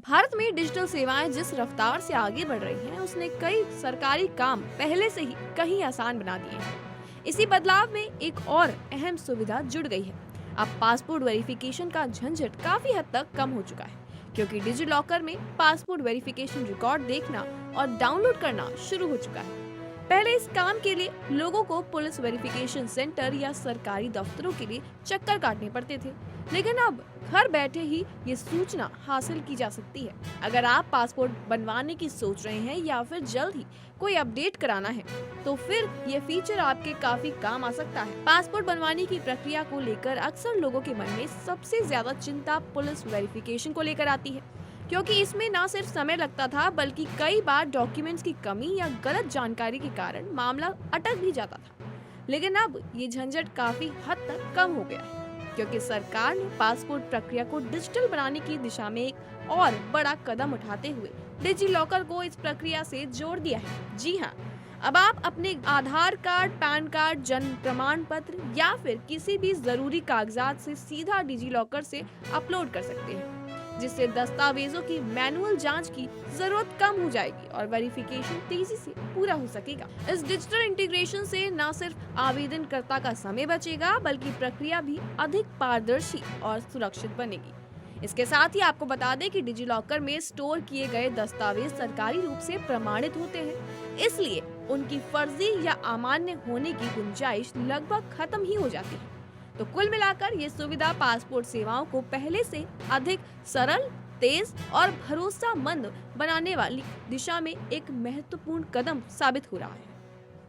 भारत में डिजिटल सेवाएं जिस रफ्तार से आगे बढ़ रही हैं, उसने कई सरकारी काम पहले से ही कहीं आसान बना दिए हैं। इसी बदलाव में एक और अहम सुविधा जुड़ गई है। अब पासपोर्ट वेरिफिकेशन का झंझट काफी हद तक कम हो चुका है, क्योंकि डिजी लॉकर में पासपोर्ट वेरिफिकेशन रिकॉर्ड देखना और डाउनलोड करना शुरू हो चुका है। पहले इस काम के लिए लोगों को पुलिस वेरिफिकेशन सेंटर या सरकारी दफ्तरों के लिए चक्कर काटने पड़ते थे, लेकिन अब घर बैठे ही ये सूचना हासिल की जा सकती है। अगर आप पासपोर्ट बनवाने की सोच रहे हैं या फिर जल्द ही कोई अपडेट कराना है, तो फिर ये फीचर आपके काफी काम आ सकता है। पासपोर्ट बनवाने की प्रक्रिया को लेकर अक्सर लोगों के मन में सबसे ज्यादा चिंता पुलिस वेरिफिकेशन को लेकर आती है, क्योंकि इसमें न सिर्फ समय लगता था, बल्कि कई बार डॉक्यूमेंट्स की कमी या गलत जानकारी के कारण मामला अटक भी जाता था। लेकिन अब ये झंझट काफी हद तक कम हो गया है, क्योंकि सरकार ने पासपोर्ट प्रक्रिया को डिजिटल बनाने की दिशा में एक और बड़ा कदम उठाते हुए डिजी लॉकर को इस प्रक्रिया से जोड़ दिया है। जी हाँ, अब आप अपने आधार कार्ड, पैन कार्ड, जन्म प्रमाण पत्र या फिर किसी भी जरूरी कागजात से सीधा डिजी लॉकर से अपलोड कर सकते हैं, जिससे दस्तावेजों की मैनुअल जांच की जरूरत कम हो जाएगी और वेरिफिकेशन तेजी से पूरा हो सकेगा। इस डिजिटल इंटीग्रेशन से न सिर्फ आवेदनकर्ता का समय बचेगा, बल्कि प्रक्रिया भी अधिक पारदर्शी और सुरक्षित बनेगी। इसके साथ ही आपको बता दें कि डिजी लॉकर में स्टोर किए गए दस्तावेज सरकारी रूप से प्रमाणित होते हैं, इसलिए उनकी फर्जी या अमान्य होने की गुंजाइश लगभग खत्म ही हो जाती है। तो कुल मिलाकर ये सुविधा पासपोर्ट सेवाओं को पहले से अधिक सरल, तेज और भरोसेमंद बनाने वाली दिशा में एक महत्वपूर्ण कदम साबित हो रहा है।